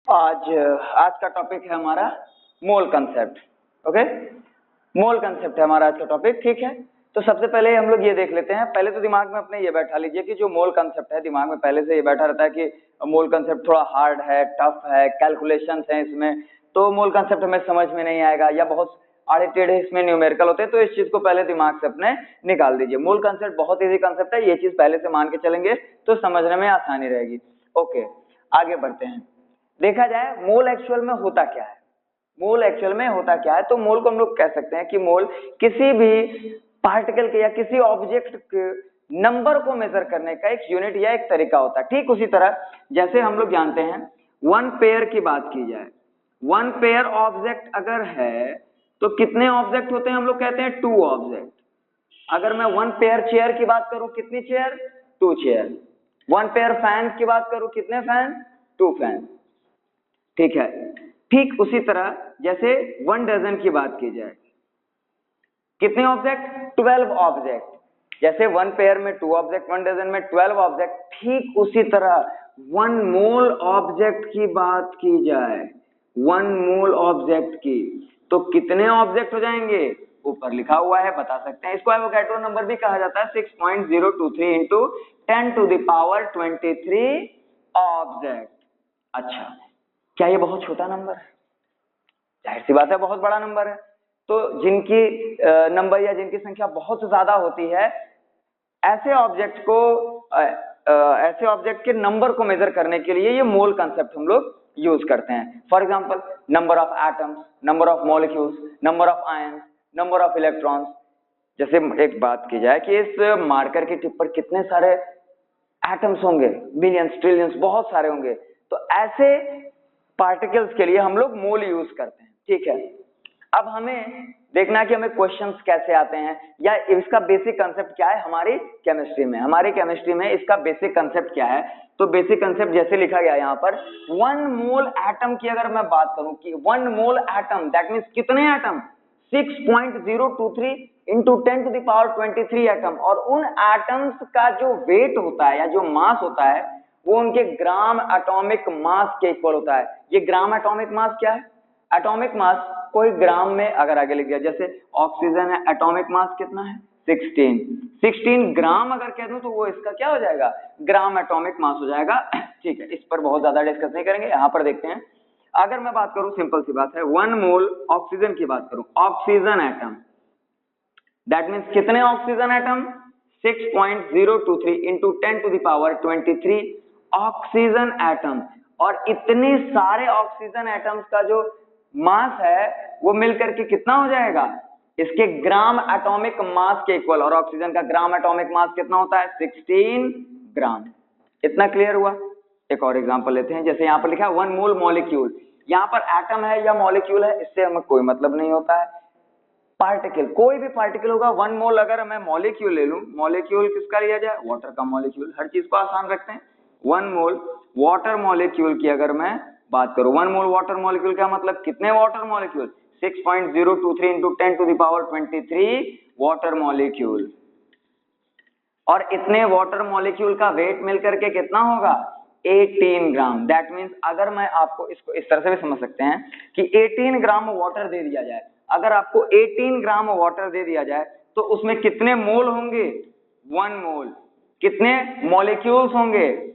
आज आज का टॉपिक है हमारा मोल कंसेप्ट। ओके, मोल कंसेप्ट है हमारा आज का टॉपिक। ठीक है, तो सबसे पहले हम लोग ये देख लेते हैं। पहले तो दिमाग में अपने ये बैठा लीजिए कि जो मोल कंसेप्ट है, दिमाग में पहले से ये बैठा रहता है कि मोल कंसेप्ट थोड़ा हार्ड है, टफ है, कैलकुलेशंस है इसमें, तो मोल कंसेप्ट हमें समझ में नहीं आएगा या बहुत आड़े टेढ़े इसमें न्यूमेरिकल होते हैं। तो इस चीज को पहले दिमाग से अपने निकाल दीजिए। मोल कंसेप्ट बहुत इजी कंसेप्ट है, ये चीज पहले से मान के चलेंगे तो समझने में आसानी रहेगी। ओके, आगे बढ़ते हैं। देखा जाए मोल एक्चुअल में होता क्या है। मोल एक्चुअल में होता क्या है, तो मोल को हम लोग कह सकते हैं कि मोल किसी भी पार्टिकल के या किसी ऑब्जेक्ट के नंबर को मेजर करने का एक यूनिट या एक तरीका होता है। ठीक उसी तरह जैसे हम लोग जानते हैं वन पेयर की बात की जाए, वन पेयर ऑब्जेक्ट अगर है तो कितने ऑब्जेक्ट होते हैं, हम लोग कहते हैं टू ऑब्जेक्ट। अगर मैं वन पेयर चेयर की बात करूं, कितनी chair, two chair. One pair fan की बात करूं, कितने फैन, टू फैन। ठीक है, ठीक उसी तरह जैसे वन डजन की बात की जाए, कितने ऑब्जेक्ट, 12 ऑब्जेक्ट। जैसे वन पेयर में 2 ऑब्जेक्ट, वन डजन में 12 ऑब्जेक्ट। ठीक उसी तरह वन मोल ऑब्जेक्ट की बात की जाए, वन मोल ऑब्जेक्ट की, तो कितने ऑब्जेक्ट हो जाएंगे, ऊपर लिखा हुआ है, बता सकते हैं। इसको एवोगैड्रो नंबर भी कहा जाता है, 6.023 into 10 to the power 23 object. अच्छा, क्या ये बहुत छोटा नंबर है? जाहिर सी बात है बहुत बड़ा नंबर है। तो जिनकी नंबर या जिनकी संख्या बहुत ज्यादा होती है, ऐसे ऑब्जेक्ट को ऐसे ऑब्जेक्ट के नंबर को मेजर करने के लिए ये मोल कंसेप्ट हम लोग यूज करते हैं। For example number of atoms, number of molecules, number of ions, number of electrons. जैसे एक बात की जाए कि इस मार्कर की टिप पर कितने सारे एटम्स होंगे, मिलियंस, ट्रिलियंस, बहुत सारे होंगे। तो ऐसे पार्टिकल्स के लिए हम लोग मोल यूज करते हैं। ठीक है, अब हमें देखना है कि हमें क्वेश्चंस कैसे आते हैं या इसका बेसिक कंसेप्ट क्या है हमारी केमिस्ट्री में। हमारी केमिस्ट्री में इसका बेसिक कंसेप्ट क्या है, तो बेसिक कंसेप्ट जैसे लिखा गया यहाँ पर, वन मोल एटम की अगर मैं बात करूं कि one mole atom that means कितने atom, 6.023 into 10 to the power 23 atom. और उन एटम्स का जो वेट होता है या जो मास होता है वो उनके ग्राम एटॉमिक मास के इक्वल होता है। ये ग्राम एटॉमिक मास क्या है, एटॉमिक मास कोई ग्राम में अगर आगे लिख दिया, जैसे ऑक्सीजन है, एटॉमिक मास कितना है, 16 ग्राम अगर कह दूं तो वो इसका क्या हो जाएगा, ग्राम एटॉमिक मास हो जाएगा। ठीक है, इस पर बहुत ज्यादा डिस्कस नहीं करेंगे, यहां पर देखते हैं। अगर मैं बात करूं, सिंपल सी बात है, वन मोल ऑक्सीजन की बात करूं, ऑक्सीजन एटम दैट मीन्स कितने oxygen atom, 6.023 into 10 to the power 23 oxygen atom. और इतने सारे ऑक्सीजन एटम्स का जो मास है वो मिलकर के कितना हो जाएगा, इसके ग्राम एटॉमिक मास के इक्वल। और ऑक्सीजन का ग्राम एटॉमिक मास कितना होता है, 16 ग्राम। इतना क्लियर हुआ। एक और एग्जांपल लेते हैं, जैसे यहाँ पर लिखा है वन मोल मॉलिक्यूल। यहाँ पर एटम है या मॉलिक्यूल है इससे हमें कोई मतलब नहीं होता है। पार्टिकल, कोई भी पार्टिकल होगा, वन मोल अगर मैं मॉलिक्यूल ले लूं, मॉलिक्यूल किसका लिया जाए, वाटर का मॉलिक्यूल। हर चीज को आसान रखते हैं। वन मोल वाटर मॉलिक्यूल की अगर मैं बात करूं, वन मोल वाटर मॉलिक्यूल का मतलब कितने water molecule, 6.023 into 10 to the power 23 water molecule. और इतने वाटर मॉलिक्यूल का वेट मिलकर के कितना होगा, 18 ग्राम। दैट मीन्स अगर मैं आपको इसको इस तरह से भी समझ सकते हैं कि 18 ग्राम वाटर दे दिया जाए, अगर आपको 18 ग्राम वाटर दे दिया जाए तो उसमें कितने मोल होंगे, वन मोल। कितने मॉलिक्यूल्स होंगे,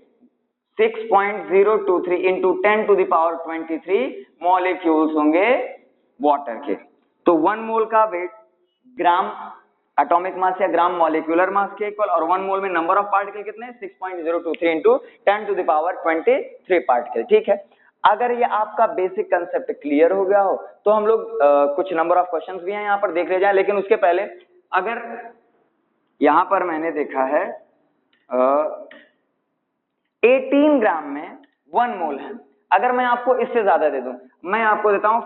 6.023 into 10 to the power 23 molecules होंगे वाटर के। तो वन मोल का वेट ग्राम एटॉमिक मास या ग्राम मॉलिक्यूलर मास के इक्वल, और वन मोल में नंबर ऑफ पार्टिकल कितने, 6.023 into 10 to the power 23 particle. ठीक है, अगर ये आपका बेसिक कंसेप्ट क्लियर हो गया हो तो हम लोग कुछ नंबर ऑफ क्वेश्चंस भी हैं यहाँ पर देख ले जाए। लेकिन उसके पहले अगर यहाँ पर मैंने देखा है 18 ग्राम में वन मोल है, अगर मैं आपको इससे ज्यादा दे दूं, मैं आपको देता हूं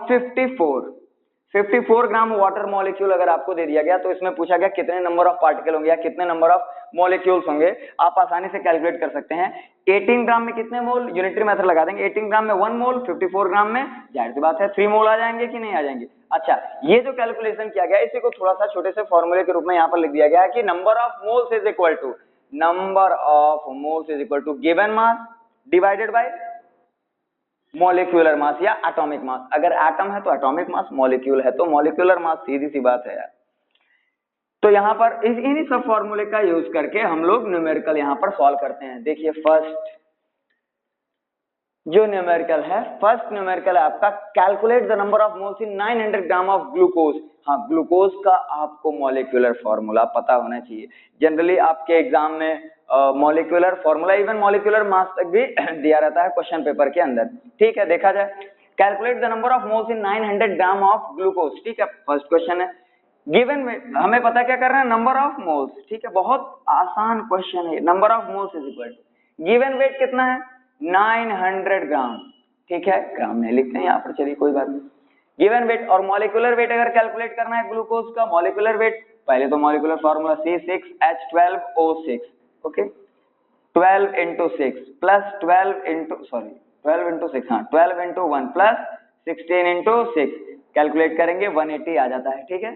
54 ग्राम वाटर मॉलिक्यूल अगर आपको दे दिया गया तो इसमें पूछा गया कितने नंबर ऑफ पार्टिकल होंगे या कितने नंबर ऑफ मॉलिक्यूल्स होंगे, आप आसानी से कैलकुलेट कर सकते हैं। 18 ग्राम में कितने मोल, यूनिटरी मेथड लगा देंगे, 18 ग्राम में वन मोल, 54 ग्राम में जाहिर सी बात है 3 मोल आ जाएंगे कि नहीं आ जाएंगे। अच्छा, ये जो कैलकुलेशन किया गया इसी को थोड़ा सा छोटे से फॉर्मूले के रूप में यहाँ पर लिख दिया गया है कि number of moles is equal to given mass divided by molecular mass या एटॉमिक मास। अगर एटम है तो एटॉमिक मास, मॉलिक्यूल है तो मॉलिक्यूलर मास, सीधी सी बात है यार। तो यहाँ पर इन्हीं सब फॉर्मूले का यूज करके हम लोग न्यूमेरिकल यहाँ पर सॉल्व करते हैं। देखिए फर्स्ट जो न्यूमेरिकल है, फर्स्ट न्यूमेरिकल है आपका, calculate the number of moles in 900 gram of glucose. हाँ, ग्लूकोज का आपको मॉलिक्यूलर फॉर्मूला पता होना चाहिए। जनरली आपके एग्जाम में molecular formula, even molecular mass तक भी दिया रहता है क्वेश्चन पेपर के अंदर। ठीक है, देखा जाए, calculate the number of moles in 900 gram of glucose. ठीक है, फर्स्ट क्वेश्चन है गिवन में, हमें पता क्या कर रहे हैं, नंबर ऑफ मोल्स। ठीक है, बहुत आसान क्वेश्चन है। Number of moles is equal to given weight कितना है, 900 ग्राम। ठीक है, ग्राम नहीं लिखते हैं यहाँ पर, चलिए कोई बात नहीं। गिवन वेट और मॉलिक्यूलर वेट अगर कैलकुलेट करना है ग्लूकोज का, मॉलिक्यूलर वेट पहले तो molecular formula C6H12O6। Okay, 12 into 6 plus 12 into 6, हाँ 12 into 1 प्लस 16 into 6, कैलकुलेट करेंगे 180 आ जाता है। ठीक है,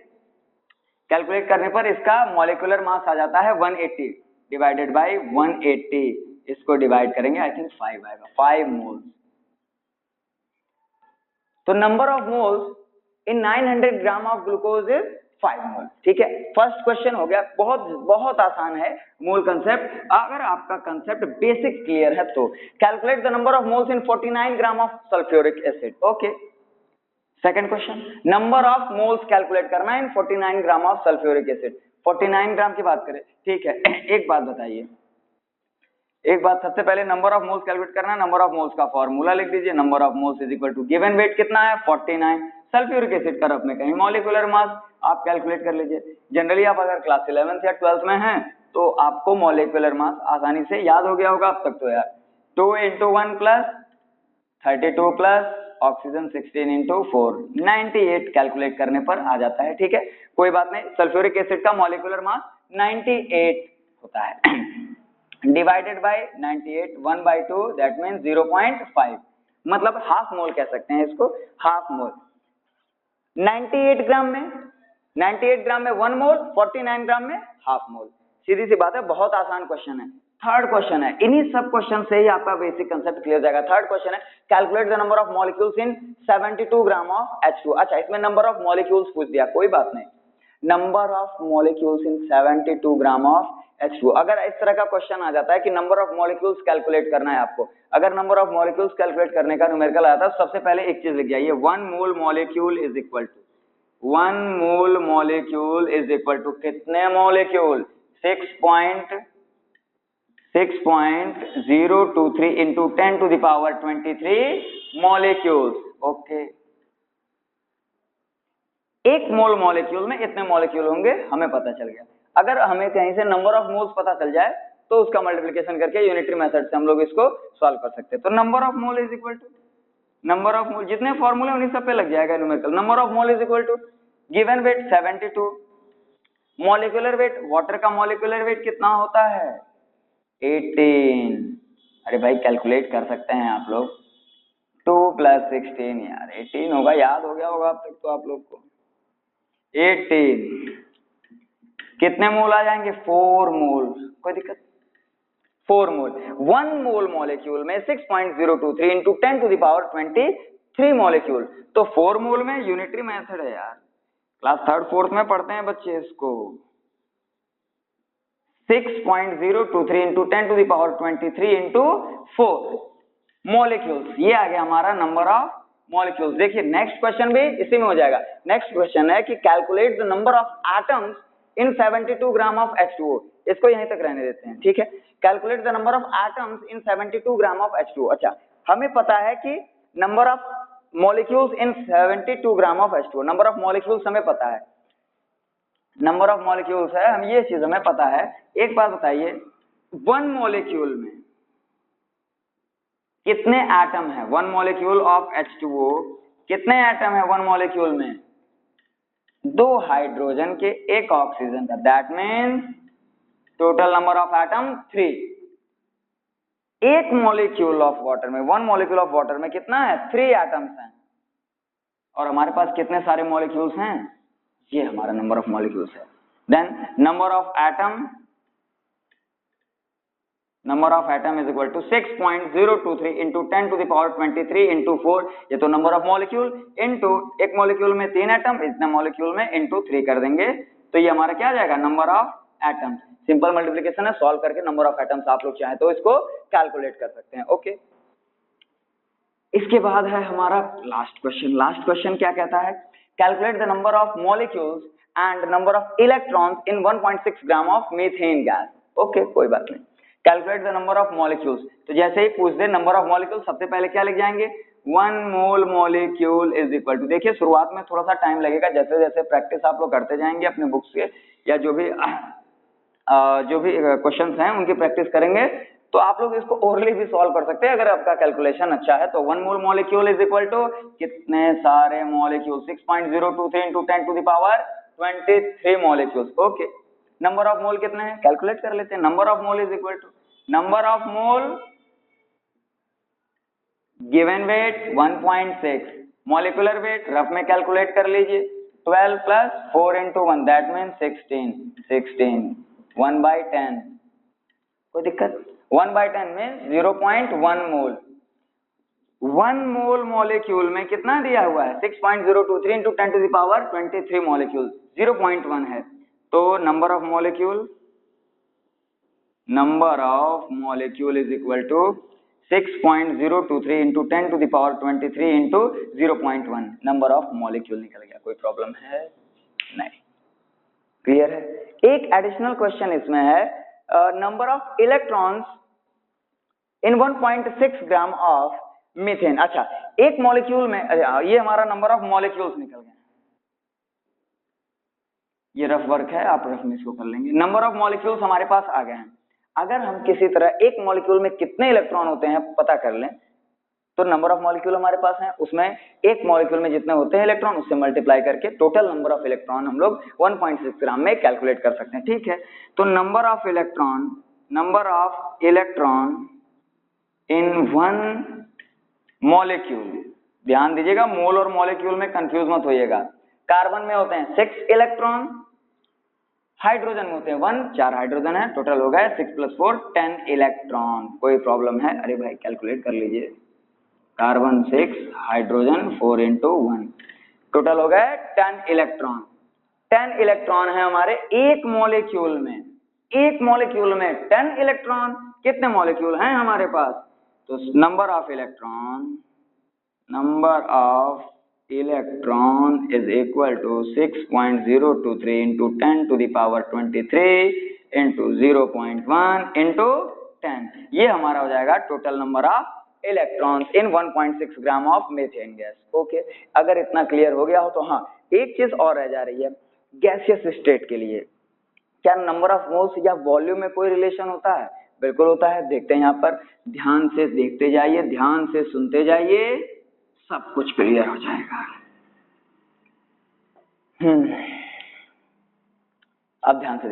कैलकुलेट करने पर इसका मॉलिक्यूलर मास आ जाता है 180 डिवाइडेड बाय 180, इसको डिवाइड करेंगे आई थिंक 5 आएगा, 5 मोल्स। तो number of moles in 900 gram of glucose is 5 मोल। ठीक है, फर्स्ट क्वेश्चन हो गया, बहुत बहुत आसान है मोल कंसेप्ट। अगर आपका कंसेप्ट बेसिक क्लियर है तो calculate the number of moles in 49 gram of sulphuric acid. Okay, second question, number of moles calculate करना है इन 49 ग्राम ऑफ सल्फ्यूरिक एसिड। 49 ग्राम की बात करें, ठीक है, एक बात बताइए, एक बात, सबसे पहले नंबर ऑफ मोल्स कैलकुलेट करना है, नंबर ऑफ मोल्स का फॉर्मूला लिख दीजिए, number of moles is equal to given weight कितना है 49, सल्फ्यूरिक एसिड का रफ में कहीं मॉलिक्यूलर मास आप कैलकुलेट कर लीजिए। जनरली आप अगर क्लास 11th या 12th में हैं तो आपको मॉलिक्यूलर मास आसानी से याद हो गया होगा अब तक तो यार, 2 into 1 plus 32 plus oxygen 16 into 4, 98 calculate करने पर आ जाता है। ठीक है, कोई बात नहीं, सल्फ्यूरिक एसिड का मॉलिक्यूलर मास 98 होता है डिवाइडेड बाय 98, 1/2 दैट मीन्स 0.5, मतलब हाफ मोल कह सकते हैं इसको, हाफ मोल। 98 ग्राम में 98 ग्राम में 1 मोल, 49 ग्राम में हाफ मोल, सीधी सी बात है, बहुत आसान क्वेश्चन है। थर्ड क्वेश्चन है, इन्हीं सब क्वेश्चन से ही आपका बेसिक कंसेप्ट क्लियर हो जाएगा। थर्ड क्वेश्चन है, calculate the number of molecules in 72 gram of H2। अच्छा, इसमें नंबर ऑफ मॉलिक्यूल्स पूछ दिया, कोई बात नहीं, number of molecules in 72 gram of H2। अगर इस तरह का क्वेश्चन आ जाता है कि नंबर ऑफ मॉलिक्यूल्स कैलकुलेट करना है आपको, अगर नंबर ऑफ मॉलिक्यूल्स कैलकुलेट करने का न्यूमेरिकल आता है, सबसे पहले एक चीज लिख जाइए, 1 mole molecule is equal to 1 mole molecule is equal to कितने molecule, 6.023 into 10 to the power 23 molecules. Okay, एक मोल मॉलिक्यूल में इतने मॉलिक्यूल होंगे, हमें पता चल गया। अगर हमें कहीं से नंबर ऑफ मोल्स पता चल जाए तो उसका मल्टीप्लिकेशन करके यूनिटरी मेथड से हम लोग इसको सॉल्व कर सकते हैं। तो number of mole is equal to number of mole, जितने फॉर्मूले उन्हीं सब पे लग जाएगा numerical. Number of mole is equal to given weight 72, molecular weight, water का मॉलिक्यूलर वेट कितना होता है 18। अरे भाई कैलकुलेट कर सकते हैं आप लोग, 2 + 16 यार 18 होगा, याद हो गया होगा अब तक तो आप लोग को। 18 कितने मोल आ जाएंगे, 4 मोल, कोई दिक्कत, 4 मोल। 1 मोल मॉलिक्यूल में 6.023 into 10 to the power 23 molecule, तो 4 मोल में यूनिटरी मेथड है यार, क्लास 3rd 4th में पढ़ते हैं बच्चे इसको। 6.023 into 10 to the power 23 into 4 molecules, ये आ गया हमारा नंबर ऑफ मॉलिक्यूल्स। देखिए नेक्स्ट क्वेश्चन भी इसी में हो जाएगा। नेक्स्ट क्वेश्चन है कि calculate the number of atoms in 72 gram of H2O। इसको यहीं तक रहने देते हैं, ठीक है। Calculate the number of atoms in 72 gram of H2O। अच्छा, हमें पता है कि number of molecules in 72 gram of H2O, number of molecules हमें पता है, नंबर ऑफ मॉलिक्यूल्स है, हम ये चीज हमें पता है। एक बात बताइए, 1 मॉलिक्यूल में कितने एटम है, 1 मॉलिक्यूल ऑफ H2O कितने एटम है 1 मॉलिक्यूल में, 2 हाइड्रोजन के 1 ऑक्सीजन का, that means total number of atom 3। 1 molecule of water में, 1 मॉलिक्यूल ऑफ वाटर में कितना है, 3 एटम्स हैं, और हमारे पास कितने सारे मॉलिक्यूल्स हैं, ये हमारा नंबर ऑफ मॉलिक्यूल्स है। Then number of atom number of atom is equal to 6.023 into 10 to the power 23 into 4, ये तो नंबर ऑफ मॉलिक्यूल इंटू एक मॉलिक्यूल में 3 एटम, इतने मॉलिक्यूल में इंटू 3 कर देंगे तो ये हमारा क्या आ जाएगा, number of atom. Simple multiplication है, सॉल्व करके नंबर ऑफ एटम्स आप लोग चाहे तो इसको कैलकुलेट कर सकते हैं। ओके, इसके बाद है हमारा लास्ट क्वेश्चन। लास्ट क्वेश्चन क्या कहता है, calculate the number of molecules and number of electrons in 1.6 gram of methane gas. Okay, कोई बात नहीं, calculate the number of molecules, तो जैसे ही पूछ दे नंबर ऑफ मॉलिक्यूल, सबसे पहले क्या लिख जाएंगे, 1 mole molecule is equal to, देखिए शुरुआत में थोड़ा सा टाइम लगेगा, जैसे जैसे प्रैक्टिस आप लोग करते जाएंगे अपने बुक्स के या जो भी क्वेश्चंस हैं उनकी प्रैक्टिस करेंगे तो आप लोग इसको ओरली भी सॉल्व कर सकते हैं अगर आपका कैलकुलेशन अच्छा है। तो 1 mole molecule is equal to कितने सारे molecule, 6.023 into 10 to the power 23 molecules. Okay, number of mole कितने हैं कैलकुलेट कर लेते हैं। Number of mole is equal to number of mole given weight 1.6, molecular weight rough में कैलकुलेट कर लीजिए, 12 प्लस 4 इंटू 1 दैट मीन 16, 1/10, कोई दिक्कत, 1/10 मीन्स 0.1 मोल। 1 मोल मॉलिक्यूल में कितना दिया हुआ है, 6.023 into 10 to the power 23 molecule, 0.1 है, तो number of molecule is equal to 6.023 into 10 to the power 23 into 0.1, number of molecule निकल गया। कोई प्रॉब्लम है नहीं, क्लियर है। एक एडिशनल क्वेश्चन इसमें है, number of electrons in 1.6 gram of methane. अच्छा, एक मॉलिक्यूल में, ये हमारा नंबर ऑफ मॉलिक्यूल्स निकल गए, ये रफ वर्क है, आप रफ में इसको कर लेंगे। नंबर ऑफ मॉलिक्यूल्स हमारे पास आ गए हैं। अगर हम किसी तरह एक मॉलिक्यूल में कितने इलेक्ट्रॉन होते हैं पता कर लें तो नंबर ऑफ मॉलिक्यूल हमारे पास है, उसमें एक मॉलिक्यूल में जितने होते हैं इलेक्ट्रॉन उससे मल्टीप्लाई करके टोटल नंबर ऑफ इलेक्ट्रॉन हम लोग 1.6 ग्राम में कैलकुलेट कर सकते हैं। ठीक है, तो number of electron in 1 molecule, ध्यान दीजिएगा मोल और मॉलिक्यूल में कंफ्यूज मत होइएगा। कार्बन में होते हैं 6 इलेक्ट्रॉन, हाइड्रोजन में होते हैं 1, 4 हाइड्रोजन है, टोटल हो गए 6 + 4 10 इलेक्ट्रॉन। कोई प्रॉब्लम है, अरे भाई कैलकुलेट कर लीजिए, कार्बन 6 हाइड्रोजन 4 इंटू 1, टोटल हो गए 10 इलेक्ट्रॉन। 10 इलेक्ट्रॉन है हमारे एक मॉलिक्यूल में, एक मॉलिक्यूल में 10 इलेक्ट्रॉन, कितने मॉलिक्यूल हैं हमारे पास, तो number of electron is equal to 6.023 into 10 to the power 23 into 0.1 into 10, ये हमारा हो जाएगा total number of electrons in 1.6 gram of methane gas. Okay, अगर इतना क्लियर हो गया हो तो हाँ, एक चीज और रह जा रही है, गैसियस स्टेट के लिए क्या नंबर ऑफ मोल्स या वॉल्यूम में कोई रिलेशन होता है? बिल्कुल होता है, देखते हैं यहाँ पर, ध्यान से देखते जाइए, ध्यान से सुनते जाइए, सब कुछ क्लियर हो जाएगा। अब ध्यान से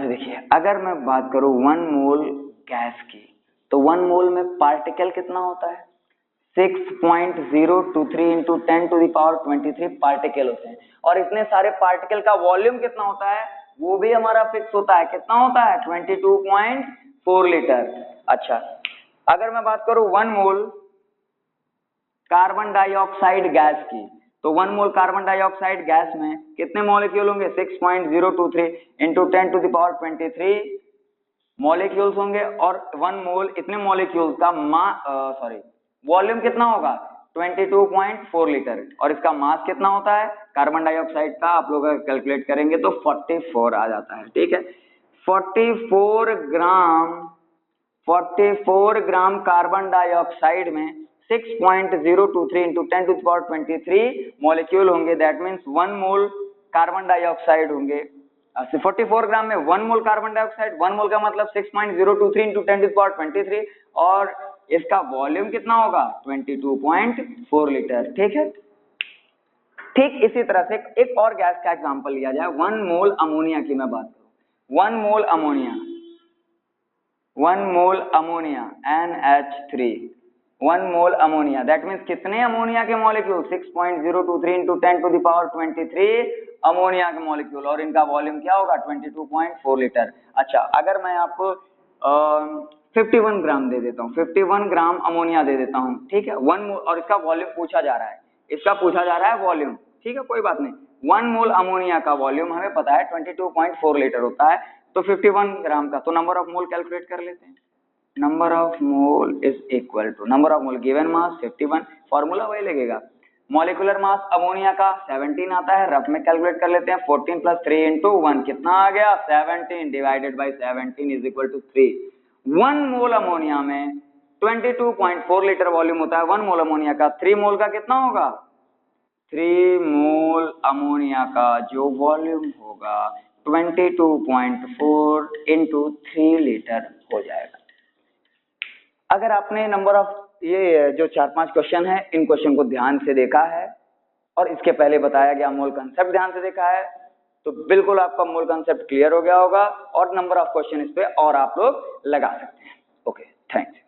देखिए, अगर मैं बात करूं 1 मोल गैस की, तो 1 मोल में पार्टिकल कितना होता है, 6.023 into 10 to the power 23 particle होते हैं, और इतने सारे पार्टिकल का वॉल्यूम कितना होता है वो भी हमारा फिक्स होता है, कितना होता है 22.4 लीटर। अच्छा, अगर मैं बात करूं 1 मोल कार्बन डाइऑक्साइड गैस की, तो 1 मोल कार्बन डाइऑक्साइड गैस में कितने मॉलिक्यूल होंगे, 6.023 into 10 to the power 23 molecules होंगे, और 1 मोल इतने मॉलिक्यूल्स का वॉल्यूम कितना होगा 22.4 लीटर, और इसका मास कितना होता है कार्बन डाइऑक्साइड का, आप लोग कैलकुलेट करेंगे तो 44 आ जाता है। ठीक है, 44 ग्राम कार्बन डाइऑक्साइड में 6.023 into 10 to the power 23 molecule होंगे, that means 1 mole carbon dioxide होंगे। 44 ग्राम में 1 मोल कार्बन डाइऑक्साइड, 1 मोल का मतलब 6.023 इंटू 10 टू द पावर 23, और इसका वॉल्यूम कितना होगा 22.4 लीटर। ठीक है, ठीक इसी तरह से एक और गैस का एग्जांपल लिया जाए, 1 मोल अमोनिया की मैं बात करूं, 1 मोल ammonia NH3, 1 mole ammonia, that means कितने अमोनिया के molecule 6.023 into 10 to the power 23 ammonia के मॉलिक्यूल और इनका वॉल्यूम क्या होगा 22.4 लीटर। अच्छा, अगर मैं आपको 51 ग्राम दे देता हूँ, 51 ग्राम अमोनिया दे देता हूँ, ठीक है, 1 मोल, और इसका वॉल्यूम पूछा जा रहा है, इसका पूछा जा रहा है वॉल्यूम, ठीक है, कोई बात नहीं, 1 मोल अमोनिया का वॉल्यूम हमें पता है 22.4 लीटर होता है, तो 51 ग्राम का, तो नंबर ऑफ मोल कैलकुलेट कर लेते हैं। Number of mole is equal to number of mole given mass 51, formula वही लगेगा। मॉलिक्यूलर मास अमोनिया का 17 आता है, रफ में कैलकुलेट कर लेते हैं, 14 प्लस 3 इंटू 1 कितना आ गया 17 divided by 17 is equal to 3। 1 mole ammonia में 22.4 लीटर वॉल्यूम होता है, 1 मोल अमोनिया का, 3 मोल का कितना होगा, 3 मोल अमोनिया का जो वॉल्यूम होगा 22.4 इंटू 3 लीटर हो जाएगा। अगर आपने नंबर ऑफ ये जो 4-5 क्वेश्चन है, इन क्वेश्चन को ध्यान से देखा है और इसके पहले बताया गया मोल कंसेप्ट ध्यान से देखा है, तो बिल्कुल आपका मोल कंसेप्ट क्लियर हो गया होगा और नंबर ऑफ क्वेश्चन इस पे और आप लोग लगा सकते हैं। Okay, thanks.